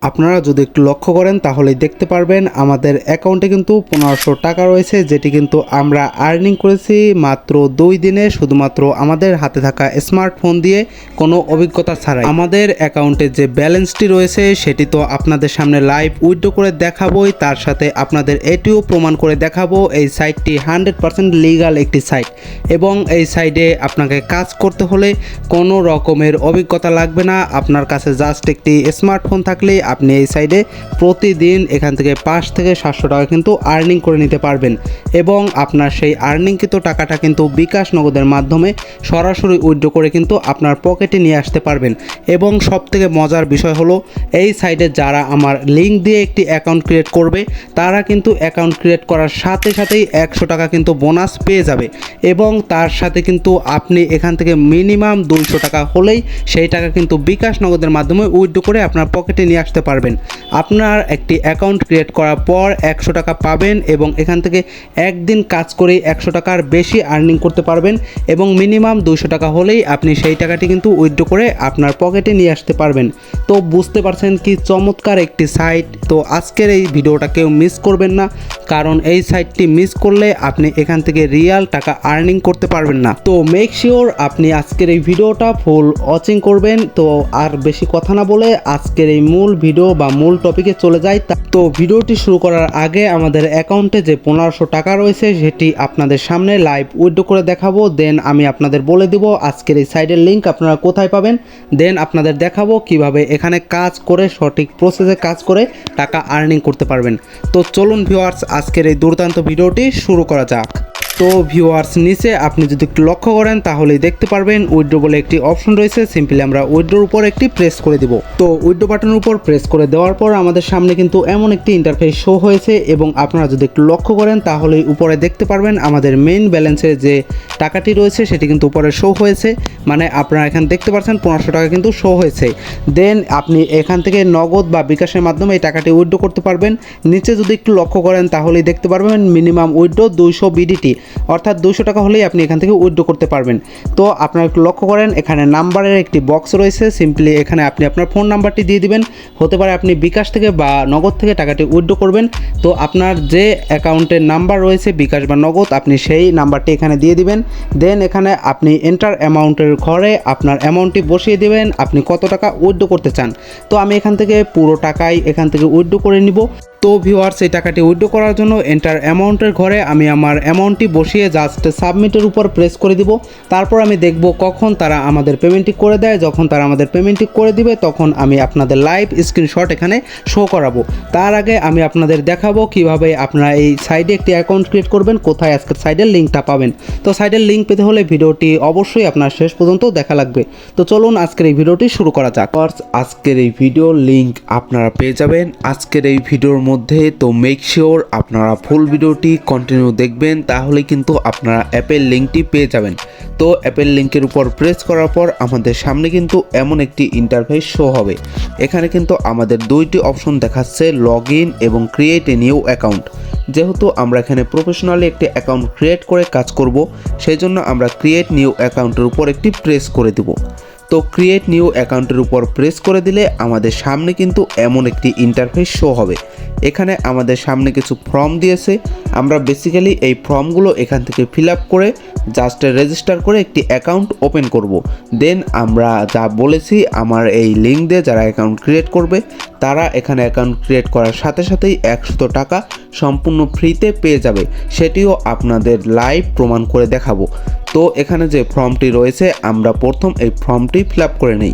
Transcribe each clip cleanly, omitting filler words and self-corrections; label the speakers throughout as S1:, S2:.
S1: আপনারা যদি একটু লক্ষ্য করেন তাহলেই দেখতে পারবেন আমাদের অ্যাকাউন্টে কিন্তু 1500 টাকা রয়েছে, যেটি কিন্তু আমরা আর্নিং করেছি মাত্র 2 দিনে, শুধুমাত্র আমাদের হাতে থাকা স্মার্টফোন দিয়ে, কোনো অভিজ্ঞতা ছাড়াই। আমাদের অ্যাকাউন্টে যে ব্যালেন্সটি রয়েছে সেটি তো আপনাদের সামনে লাইভ উইথড্র করে দেখাবোই, তার সাথে আপনাদের এটিও প্রমাণ করে দেখাবো এই সাইটটি 100% লিগাল একটি সাইট, এবং এই সাইটে আপনাকে কাজ করতে হলে কোনো রকমের অভিজ্ঞতা লাগবে না। আপনার কাছে জাস্ট একটি স্মার্টফোন থাকলেই আপনি এই সাইডে প্রতিদিন এখান থেকে 5 থেকে 700 টাকা কিন্তু আর্নিং করে নিতে পারবেন, এবং আপনার সেই আর্নিংকৃত টাকাটা কিন্তু বিকাশ নগদের মাধ্যমে সরাসরি উইথড্র করে কিন্তু আপনার পকেটে নিয়ে আসতে পারবেন। এবং সবথেকে মজার বিষয় হলো, এই সাইডে যারা আমার লিঙ্ক দিয়ে একটি অ্যাকাউন্ট ক্রিয়েট করবে তারা কিন্তু অ্যাকাউন্ট ক্রিয়েট করার সাথে সাথেই 100 টাকা কিন্তু বোনাস পেয়ে যাবে, এবং তার সাথে কিন্তু আপনি এখান থেকে মিনিমাম 200 টাকা হলেই সেই টাকা কিন্তু বিকাশ নগদের মাধ্যমে উইথড্র করে আপনার পকেটে নিয়ে আসতে পারবেন। আপনার একটি অ্যাকাউন্ট ক্রিয়েট করার পর 100 টাকা পাবেন, এবং এখান থেকে একদিন কাজ করেই 100 টাকার বেশি আর্নিং করতে পারবেন, এবং মিনিমাম 200 টাকা হলেই আপনি সেই টাকাটি কিন্তু উইথড্র করে আপনার পকেটে নিয়ে আসতে পারবেন। তো বুঝতে পারছেন কি চমৎকার একটি সাইট। তো আজকের এই ভিডিওটা কেউ মিস করবেন না, কারণ এই সাইটটি মিস করলে আপনি এখান থেকে রিয়াল টাকা আর্নিং করতে পারবেন না। তো মেক শিওর আপনি আজকের এই ভিডিওটা ফুল ওয়াচিং করবেন। তো আর বেশি কথা না বলে আজকের এই মূল ভিডিও বা মূল টপিকে চলে যাই। তো ভিডিওটি শুরু করার আগে আমাদের অ্যাকাউন্টে যে 1500 টাকা রয়েছে সেটি আপনাদের সামনে লাইভ উইথড্র করে দেখাবো, দেন আমি আপনাদের বলে দিব আজকের এই সাইটের লিঙ্ক আপনারা কোথায় পাবেন, দেন আপনাদের দেখাবো কিভাবে এখানে কাজ করে সঠিক প্রসেসে কাজ করে টাকা আর্নিং করতে পারবেন। তো চলুন ভিউয়ার্স, আজকের এই দুর্দান্ত ভিডিওটি শুরু করা যাক। তো ভিউয়ার্স, নিচে আপনি যদি একটু লক্ষ্য করেন তাহলেই দেখতে পারবেন উইথড্র বলে একটি অপশন রয়েছে। সিম্পলি আমরা উইথড্রোর উপর একটি প্রেস করে দিব। তো উইথড্রো বাটনের উপর প্রেস করে দেওয়ার পর আমাদের সামনে কিন্তু এমন একটি ইন্টারফেস শো হয়েছে, এবং আপনারা যদি একটু লক্ষ্য করেন তাহলেই উপরে দেখতে পারবেন আমাদের মেইন ব্যালেন্সের যে টাকাটি রয়েছে সেটি কিন্তু উপরে শো হয়েছে। মানে আপনারা এখানে দেখতে পাচ্ছেন 1500 টাকা কিন্তু শো হয়েছে। দেন আপনি এখান থেকে নগদ বা বিকাশের মাধ্যমে এই টাকাটি উইথড্র করতে পারবেন। নিচে যদি একটু লক্ষ্য করেন তাহলেই দেখতে পারবেন মিনিমাম উইথড্র 200 বিডিটি, অর্থাৎ 200 টাকা হলেই আপনি এখান থেকে উইথড্র করতে পারবেন। তো আপনারা একটু লক্ষ্য করেন এখানে নাম্বারের একটি বক্স রয়েছে। সিম্পলি এখানে আপনি আপনার ফোন নাম্বারটি দিয়ে দিবেন। হতে পারে আপনি বিকাশ থেকে বা নগদ থেকে টাকাটি উইথড্র করবেন। তো আপনার যে অ্যাকাউন্টের নাম্বার রয়েছে বিকাশ বা নগদ, আপনি সেই নাম্বারটি এখানে দিয়ে দিবেন। দেন এখানে আপনি এন্টার অ্যামাউন্টের ঘরে আপনার অ্যামাউন্টটি বসিয়ে দিবেন, আপনি কত টাকা উইথড্র করতে চান। তো আমি এখান থেকে পুরো টাকাই এখান থেকে উইথড্র করে নিব। তো ভিউয়ার্স, এই টাকাটি উইথড্র করার জন্য এন্টার অ্যামাউন্টের ঘরে আমি আমার অ্যামাউন্টটি বসিয়ে জাস্ট সাবমিটের উপর প্রেস করে দিব। তারপর আমি দেখব কখন তারা আমাদের পেমেন্টটি করে দেয়। যখন তারা আমাদের পেমেন্টটি করে দিবে তখন আমি আপনাদের লাইভ স্ক্রিনশট এখানে শো করাবো। তার আগে আমি আপনাদের দেখাবো কিভাবে আপনারা এই সাইডে একটি অ্যাকাউন্ট ক্রিয়েট করবেন, কোথায় আজকের সাইডের লিঙ্কটা পাবেন। তো সাইডের লিঙ্ক পেতে হলে ভিডিওটি অবশ্যই আপনার শেষ পর্যন্ত দেখা লাগবে। তো চলুন আজকের এই ভিডিওটি শুরু করা যাক। আজকের এই ভিডিওর লিঙ্ক আপনারা পেয়ে যাবেন আজকের এই ভিডিওর মধ্যে। তো মেক শিওর আপনারা ফুল ভিডিওটি কন্টিনিউ দেখবেন, তাহলে কিন্তু আপনারা অ্যাপের লিঙ্কটি পেয়ে যাবেন। তো অ্যাপের লিঙ্কের উপর প্রেস করার পর আমাদের সামনে কিন্তু এমন একটি ইন্টারফেস শো হবে। এখানে কিন্তু আমাদের দুইটি অপশন দেখাচ্ছে, লগ ইন এবং ক্রিয়েট এ নিউ অ্যাকাউন্ট। যেহেতু আমরা এখানে প্রফেশনালি একটি অ্যাকাউন্ট ক্রিয়েট করে কাজ করব, সেই জন্য আমরা ক্রিয়েট নিউ অ্যাকাউন্টের উপর একটি প্রেস করে দেব। তো ক্রিয়েট নিউ অ্যাকাউন্টের উপর প্রেস করে দিলে আমাদের সামনে কিন্তু এমন একটি ইন্টারফেস শো হবে। এখানে আমাদের সামনে কিছু ফর্ম দিয়েছে, আমরা বেসিক্যালি এই ফর্মগুলো এখান থেকে ফিল আপ করে জাস্ট রেজিস্টার করে একটি অ্যাকাউন্ট ওপেন করব। দেন আমরা যা বলেছি আমার এই লিঙ্ক দিয়ে যারা অ্যাকাউন্ট ক্রিয়েট করবে তারা এখানে অ্যাকাউন্ট ক্রিয়েট করার সাথে সাথেই 100 টাকা সম্পূর্ণ ফ্রিতে পেয়ে যাবে, সেটিও আপনাদের লাইভ প্রমাণ করে দেখাবো। তো এখানে যে ফর্মটি রয়েছে আমরা প্রথম এই ফর্মটি ফিল আপ করে নেই।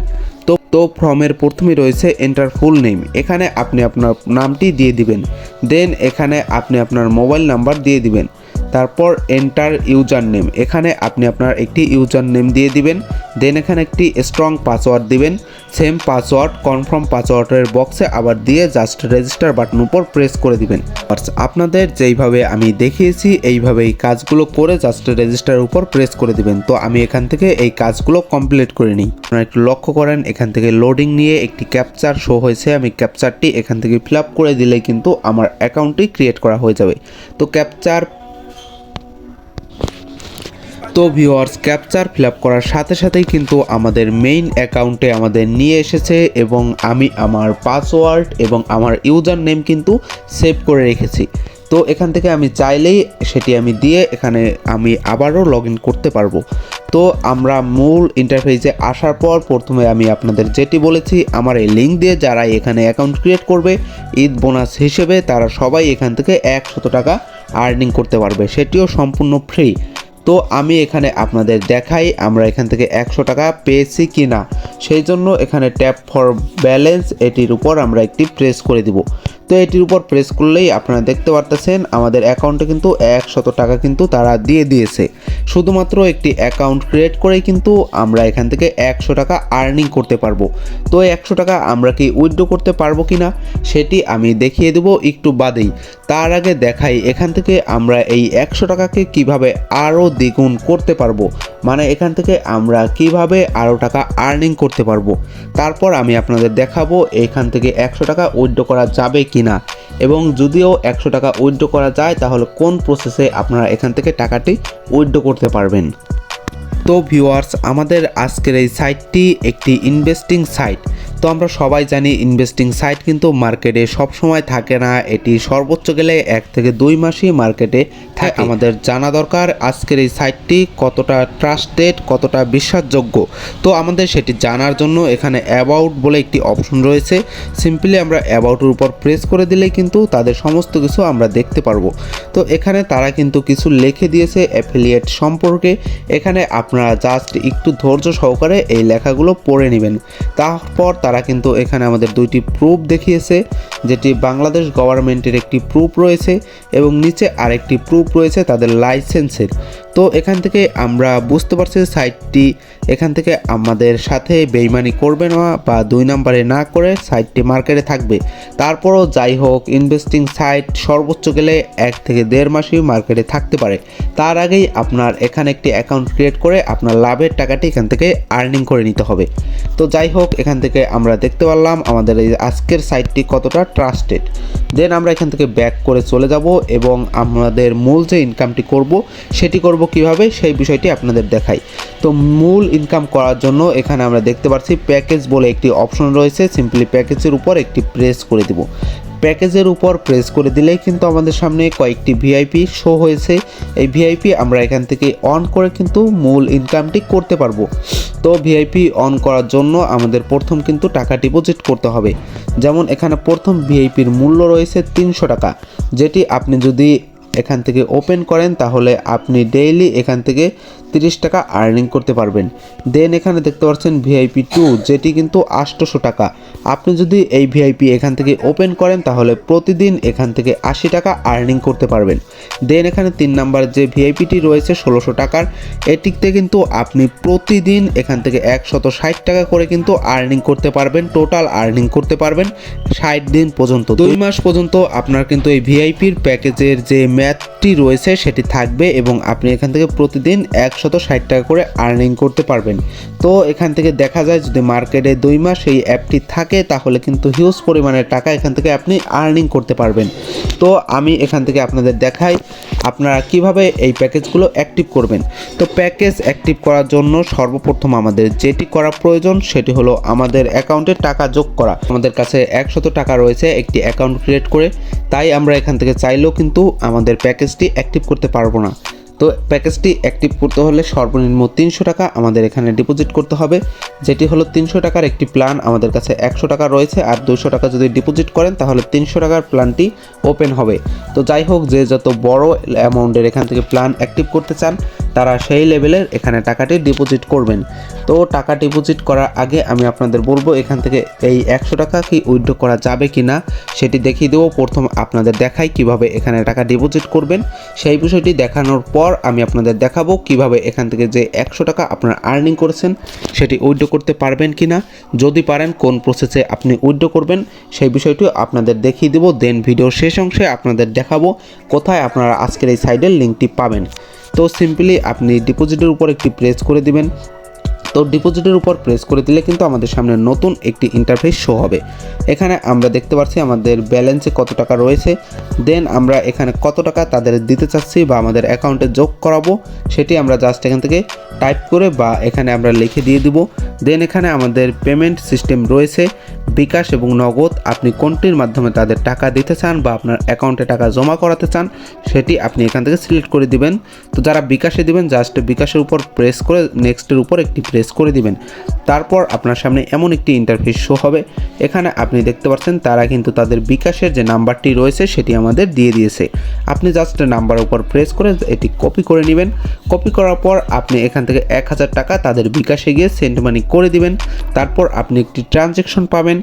S1: তো ফর্মের প্রথমেই রয়েছে এন্টার ফুল নেম, এখানে আপনি আপনার নামটি দিয়ে দিবেন। দেন এখানে আপনি আপনার মোবাইল নাম্বার দিয়ে দিবেন। তারপর এন্টার ইউজার নেম, এখানে আপনি আপনার একটি ইউজার নেম দিয়ে দিবেন। দেন এখানে একটি স্ট্রং পাসওয়ার্ড দিবেন। সেম পাসওয়ার্ড কনফার্ম পাসওয়ার্ডের বক্সে আবার দিয়ে জাস্ট রেজিস্টার বাটন উপর প্রেস করে দিবেন। আপনাদের যেইভাবে আমি দেখিয়েছি এইভাবেই কাজগুলো করে জাস্ট রেজিস্টার উপর প্রেস করে দিবেন। তো আমি এখান থেকে এই কাজগুলো কমপ্লিট করে নিই। আপনারা একটু লক্ষ্য করেন এখান থেকে লোডিং নিয়ে একটি ক্যাপচার শো হয়েছে, আমি ক্যাপচারটি এখান থেকে ফিল আপ করে দিলেই কিন্তু আমার অ্যাকাউন্টটি ক্রিয়েট করা হয়ে যাবে। তো তো ভিউয়ার্স ক্যাপচার ফিল আপ করার সাথে সাথেই কিন্তু আমাদের মেইন অ্যাকাউন্টে আমাদের নিয়ে এসেছে এবং আমি আমার পাসওয়ার্ড এবং আমার ইউজার নেম কিন্তু সেভ করে রেখেছি। তো এখান থেকে আমি চাইলেই সেটি আমি দিয়ে এখানে আমি আবারও লগ ইন করতে পারবো। তো আমরা মূল ইন্টারফেসে আসার পর প্রথমে আমি আপনাদের যেটি বলেছি, আমার এই লিঙ্ক দিয়ে যারা এখানে অ্যাকাউন্ট ক্রিয়েট করবে ঈদ বোনাস হিসেবে তারা সবাই এখান থেকে 100 টাকা আর্নিং করতে পারবে, সেটিও সম্পূর্ণ ফ্রি। তো আমি এখানে আপনাদের দেখাই আমরা এখান থেকে 100 টাকা পেয়েছি কি না। সেই জন্য এখানে ট্যাপ ফর ব্যালেন্স এটির উপর আমরা একটি প্রেস করে দিব। তো এটির উপর প্রেস করলেই আপনারা দেখতে পারতেছেন আমাদের অ্যাকাউন্টে কিন্তু 100 টাকা কিন্তু তারা দিয়ে দিয়েছে। শুধুমাত্র একটি অ্যাকাউন্ট ক্রিয়েট করেই কিন্তু আমরা এখান থেকে 100 টাকা আর্নিং করতে পারবো। তো 100 টাকা আমরা কি উইথড্র করতে পারবো কি না সেটি আমি দেখিয়ে দেবো একটু বাদেই। তার আগে দেখাই এখান থেকে আমরা এই 100 টাকাকে কিভাবে আরও দ্বিগুণ করতে পারবো, মানে এখান থেকে আমরা কিভাবে আরও টাকা আর্নিং করতে পারবো। তারপর আমি আপনাদের দেখাবো এখান থেকে 100 টাকা উইথড্র করা যাবে কিনা, এবং যদিও 100 টাকা উইথড্র করা যায় তাহলে কোন প্রসেসে আপনারা এখান থেকে টাকাটি উইথড্র করতে পারবেন। তো ভিউয়ার্স আমাদের আজকের এই সাইটটি একটি ইনভেস্টিং সাইট। তো আমরা সবাই জানি ইনভেস্টিং সাইট কিন্তু মার্কেটে সব সময় থাকে না, এটি সর্বোচ্চ গেলে 1 থেকে 2 মাসই মার্কেটে থাকে। আমাদের জানা দরকার আজকের এই সাইটটি কতটা ট্রাস্টেড, কতটা বিশ্বাসযোগ্য। তো আমাদের সেটি জানার জন্য এখানে অ্যাবাউট বলে একটি অপশন রয়েছে। সিম্পলি আমরা অ্যাবাউটের উপর প্রেস করে দিলেই কিন্তু তাদের সমস্ত কিছু আমরা দেখতে পারবো। তো এখানে তারা কিন্তু কিছু লিখে দিয়েছে অ্যাফিলিয়েট সম্পর্কে। এখানে আপনারা জাস্ট একটু ধৈর্য সহকারে এই লেখাগুলো পড়ে নেবেন। তারপর তারা কিন্তু এখানে আমাদের 2টি প্রুফ দেখিয়েছে, যেটি বাংলাদেশ গভর্নমেন্টের একটি প্রুফ রয়েছে এবং নিচে আরেকটি প্রুফ রয়েছে তাদের লাইসেন্সের। তো এখান থেকে আমরা বুঝতে পারছি সাইটটি এখান থেকে আমাদের সাথে বেইমানি করবে না বা 2 নম্বরে না করে সাইটটি মার্কেটে থাকবে। তারপরও যাই হোক ইনভেস্টিং সাইট সর্বোচ্চ গেলে 1 থেকে 1.5 মাসই মার্কেটে থাকতে পারে। তার আগেই আপনার এখানে একটি অ্যাকাউন্ট ক্রিয়েট করে আপনার লাভের টাকাটি এখান থেকে আর্নিং করে নিতে হবে। তো যাই হোক এখান থেকে আমরা দেখতে পারলাম আমাদের এই আজকের সাইটটি কতটা ট্রাস্টেড। দেন আমরা এখান থেকে ব্যাক করে চলে যাব এবং আমাদের মূল যে ইনকামটি করব সেটি করব কিভাবে সেই বিষয়টি আপনাদের দেখাই। তো মূল ইনকাম করার জন্য এখানে আমরা দেখতে পাচ্ছি প্যাকেজ বলে একটি অপশন রয়েছে। সিম্পলি প্যাকেজের উপর একটি প্রেস করে দিব। প্যাকেজের উপর প্রেস করে দিলেই কিন্তু আমাদের সামনে কয়েকটি ভিআইপি শো হয়েছে। এই ভিআইপি আমরা এখান থেকে অন করে কিন্তু মূল ইনকামটি করতে পারবো। তো ভিআইপি অন করার জন্য আমাদের প্রথম কিন্তু টাকা ডিপোজিট করতে হবে। যেমন এখানে প্রথম ভিআইপির মূল্য রয়েছে 300 টাকা, যেটি আপনি যদি এখান থেকে ওপেন করেন তাহলে আপনি ডেইলি এখান থেকে 30 টাকা আর্নিং করতে পারবেন। দেন এখানে দেখতে পাচ্ছেন ভিআইপি 2 যেটি কিন্তু 800 টাকা। আপনি যদি এই ভিআইপি এখান থেকে ওপেন করেন তাহলে প্রতিদিন এখান থেকে 80 টাকা আর্নিং করতে পারবেন। দেন এখানে 3 নাম্বার যে ভিআইপিটি রয়েছে 1600 টাকার, এটিতে কিন্তু আপনি প্রতিদিন এখান থেকে 160 টাকা করে কিন্তু আর্নিং করতে পারবেন। টোটাল আর্নিং করতে পারবেন 60 দিন পর্যন্ত, 2 মাস পর্যন্ত আপনার কিন্তু এই ভিআইপির প্যাকেজের যে ম্যাথটি রয়েছে সেটি থাকবে এবং আপনি এখান থেকে প্রতিদিন 160 টাকা করে আর্নিং করতে পারবেন। তো এখান থেকে দেখা যায় যদি মার্কেটে 2 মাস এই অ্যাপটি থাকে তাহলে কিন্তু হিউজ পরিমাণের টাকা এখান থেকে আপনি আর্নিং করতে পারবেন। তো আমি এখান থেকে আপনাদের দেখাই আপনারা কিভাবে এই প্যাকেজগুলো অ্যাক্টিভ করবেন। তো প্যাকেজ অ্যাক্টিভ করার জন্য সর্বপ্রথম আমাদের যেটি করা প্রয়োজন সেটি হলো আমাদের অ্যাকাউন্টে টাকা যোগ করা। আমাদের কাছে 100 টাকা রয়েছে একটি অ্যাকাউন্ট ক্রিয়েট করে, তাই আমরা এখান থেকে চাইলেও কিন্তু আমাদের প্যাকেজটি অ্যাক্টিভ করতে পারবো না। তো প্যাকেজটি অ্যাক্টিভ করতে হলে সর্বনিম্ন 300 টাকা আমাদের এখানে ডিপোজিট করতে হবে, যেটি হলো 300 টাকার একটি প্ল্যান। আমাদের কাছে 100 টাকা রয়েছে, আর 200 টাকা যদি ডিপোজিট করেন তাহলে 300 টাকার প্ল্যানটি ওপেন হবে। তো যাই হোক যে যত বড় অ্যামাউন্টের এখান থেকে প্ল্যান অ্যাক্টিভ করতে চান তারা সেই লেভেলের এখানে টাকাটি ডিপোজিট করবেন। তো টাকা ডিপোজিট করার আগে আমি আপনাদের বলবো এখান থেকে এই 100 টাকা কি উইথড্র করা যাবে কি না সেটি দেখিয়ে দেবো। প্রথম আপনাদের দেখাই কিভাবে এখানে টাকা ডিপোজিট করবেন, সেই বিষয়টি দেখানোর পর আমি আপনাদের দেখাবো কিভাবে এখান থেকে যে 100 টাকা আপনারা আর্নিং করেছেন সেটি উইথড্র করতে পারবেন কিনা, যদি পারেন কোন প্রসেসে আপনি উইথড্র করবেন সেই বিষয়টি আপনাদের দেখিয়ে দেবো। দেন ভিডিওর শেষ অংশে আপনাদের দেখাবো কোথায় আপনারা আজকের এই সাইডের লিঙ্কটি পাবেন। তো সিম্পলি আপনি ডিপোজিটের উপর একটি প্রেস করে দিবেন। তো ডিপোজিটের উপর প্রেস করে দিলে কিন্তু আমাদের সামনে নতুন একটি ইন্টারফেস শো হবে। এখানে আমরা দেখতে পাচ্ছি আমাদের ব্যালেন্সে কত টাকা রয়েছে, দেন আমরা এখানে কত টাকা তাদের দিতে চাচ্ছি বা আমাদের অ্যাকাউন্টে যোগ করাবো সেটি আমরা জাস্ট এখান থেকে টাইপ করে বা এখানে আমরা লিখে দিয়ে দিব। দেন এখানে আমাদের পেমেন্ট সিস্টেম রয়েছে বিকাশ এবং নগদ, আপনি কোনটির মাধ্যমে তাদের টাকা দিতে চান বা আপনার অ্যাকাউন্টে টাকা জমা করাতে চান সেটি আপনি এখান থেকে সিলেক্ট করে দিবেন। তো যারা বিকাশে দিবেন জাস্ট বিকাশের উপর প্রেস করে নেক্সটের উপর একটি প্রেস করে দিবেন। তারপর আপনার সামনে এমন একটি ইন্টারফেস শো হবে। এখানে আপনি দেখতে পাচ্ছেন তারা কিন্তু তাদের বিকাশের যে নাম্বারটি রয়েছে সেটি আমাদের দিয়ে দিয়েছে। আপনি জাস্ট নাম্বার উপর প্রেস করে এটি কপি করে নেবেন। কপি করার পর আপনি এখান থেকে 1000 টাকা তাদের বিকাশে গিয়ে সেন্ড মানি করে দিবেন। তারপর আপনি একটি ট্রানজ্যাকশন পাবেন।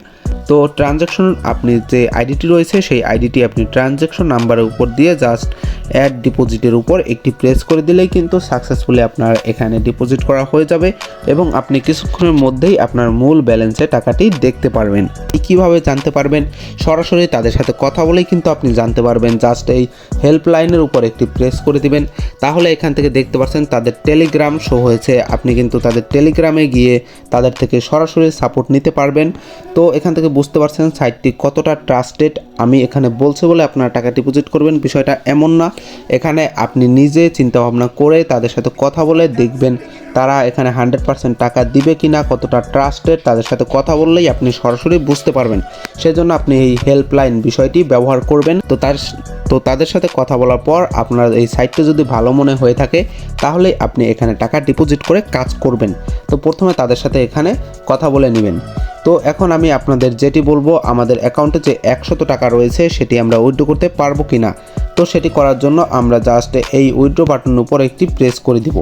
S1: তো ট্রানজ্যাকশন আপনি যে আইডিটি রয়েছে সেই আইডিটি আপনি ট্রানজ্যাকশন নাম্বারের উপর দিয়ে জাস্ট অ্যাড ডিপোজিটের উপর একটি প্রেস করে দিলেই কিন্তু সাকসেসফুলি আপনার এখানে ডিপোজিট করা হয়ে যাবে এবং আপনি কিছুক্ষণের মধ্যেই আপনার মূল ব্যালেন্সে টাকাটি দেখতে পারবেন। কীভাবে জানতে পারবেন? সরাসরি তাদের সাথে কথা বলেই কিন্তু আপনি জানতে পারবেন। জাস্ট এই হেল্পলাইনের উপর একটি প্রেস করে দিবেন, তাহলে এখান থেকে দেখতে পাচ্ছেন তাদের টেলিগ্রাম শো হয়েছে। আপনি কিন্তু তাদের টেলিগ্রামে গিয়ে তাদের থেকে সরাসরি সাপোর্ট নিতে পারবেন। তো এখান থেকে বুঝতে পারছেন সাইটটি কতটা ট্রাস্টেড। আমি এখানে বলছি বলে আপনারা টাকা ডিপোজিট করবেন বিষয়টা এমন না। এখানে আপনি নিজে চিন্তাভাবনা করে তাদের সাথে কথা বলে দেখবেন তারা এখানে 100% টাকা দিবে কি না, কতটা ট্রাস্টেড। তাদের সাথে কথা বললেই আপনি সরাসরি বুঝতে পারবেন। সেজন্য আপনি এই হেল্পলাইন বিষয়টি ব্যবহার করবেন। তো তাদের সাথে কথা বলার পর আপনার এই সাইটটা যদি ভালো মনে হয়ে থাকে তাহলে আপনি এখানে টাকা ডিপোজিট করে কাজ করবেন। তো প্রথমে তাদের সাথে এখানে কথা বলে নেবেন। তো এখন আমি আপনাদের যেটি বলবো, আমাদের অ্যাকাউন্টে যে 100 টাকা রয়েছে সেটি আমরা উইথড্র করতে পারবো কি না। তো সেটি করার জন্য আমরা জাস্ট এই উইথড্র বাটনের উপর একটি প্রেস করে দিব।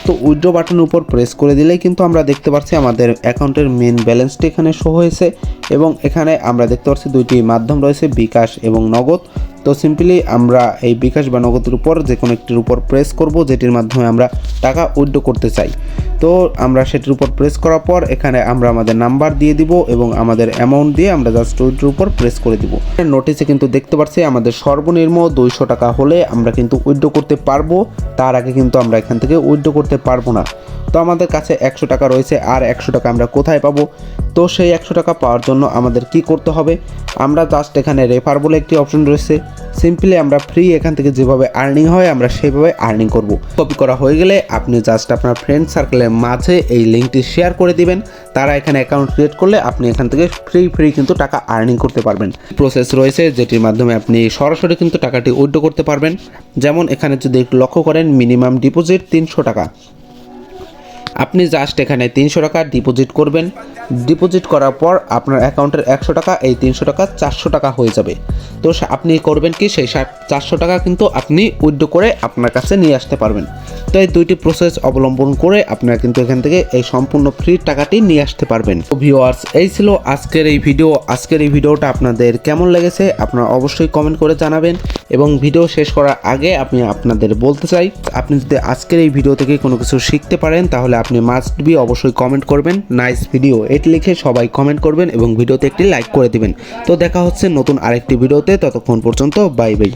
S1: তো উইথড্র বাটনের উপর প্রেস করে দিলেই কিন্তু আমরা দেখতে পাচ্ছি আমাদের অ্যাকাউন্টের মেন ব্যালেন্সটি এখানে শো হয়েছে এবং এখানে আমরা দেখতে পাচ্ছি দুইটি মাধ্যম রয়েছে, বিকাশ এবং নগদ। তো সিম্পলি আমরা এই বিকাশ বা নগদের উপর যে কোনো একটির উপর প্রেস করব যেটির মাধ্যমে আমরা টাকা উইথড্র করতে চাই। তো আমরা সেটির উপর প্রেস করার পর এখানে আমরা আমাদের নাম্বার দিয়ে দিব এবং আমাদের অ্যামাউন্ট দিয়ে আমরা জাস্ট উইথড্র উপর প্রেস করে দিব। নোটিসে কিন্তু দেখতে পাচ্ছি আমাদের সর্বনিম্ন 200 টাকা হলে আমরা কিন্তু উইথড্র করতে পারবো, তার আগে কিন্তু আমরা এখান থেকে উইথড্র করতে পারবো না। তো আমাদের কাছে 100 টাকা রয়েছে, আর 100 টাকা আমরা কোথায় পাবো? তো সেই 100 টাকা পাওয়ার জন্য আমাদের কি করতে হবে? আমরা জাস্ট এখানে রেফার বলে একটি অপশন রয়েছে, সিম্পলি আমরা ফ্রি এখান থেকে যেভাবে আর্নিং হয় আমরা সেভাবে আর্নিং করব। কপি করা হয়ে গেলে আপনি জাস্ট আপনার ফ্রেন্ড সার্কেলের মাঝে এই লিঙ্কটি শেয়ার করে দিবেন। তারা এখানে অ্যাকাউন্ট ক্রিয়েট করলে আপনি এখান থেকে ফ্রি কিন্তু টাকা আর্নিং করতে পারবেন। প্রসেস রয়েছে যেটির মাধ্যমে আপনি সরাসরি কিন্তু টাকাটি উইথড্র করতে পারবেন। যেমন এখানে যদি একটু লক্ষ্য করেন, মিনিমাম ডিপোজিট 300 টাকা। আপনি জাস্ট এখানে 300 টাকা ডিপোজিট করবেন। ডিপোজিট করার পর আপনার অ্যাকাউন্টের 100 টাকা, এই 300 টাকা 400 টাকা হয়ে যাবে। তো আপনি করবেন কি, সেই 400 টাকা কিন্তু আপনি উইথড্র করে আপনার কাছে নিয়ে আসতে পারবেন। তো এই দুইটি প্রসেস অবলম্বন করে আপনারা কিন্তু এখান থেকে এই সম্পূর্ণ ফ্রি টাকাটি নিয়ে আসতে পারবেন। তো ভিউয়ার্স, এই ছিল আজকের এই ভিডিও। আজকের এই ভিডিওটা আপনাদের কেমন লেগেছে আপনারা অবশ্যই কমেন্ট করে জানাবেন এবং ভিডিও শেষ করার আগে আমি আপনাদের বলতে চাই, আপনি যদি আজকের এই ভিডিও থেকে কোনো কিছু শিখতে পারেন তাহলে আপনি মাস্ট বি অবশ্যই কমেন্ট করবেন নাইস ভিডিও, এটি লিখে সবাই কমেন্ট করবেন এবং ভিডিওতে একটি লাইক করে দিবেন। তো দেখা হচ্ছে নতুন আরেকটি ভিডিওতে, ততক্ষণ পর্যন্ত বাই বাই।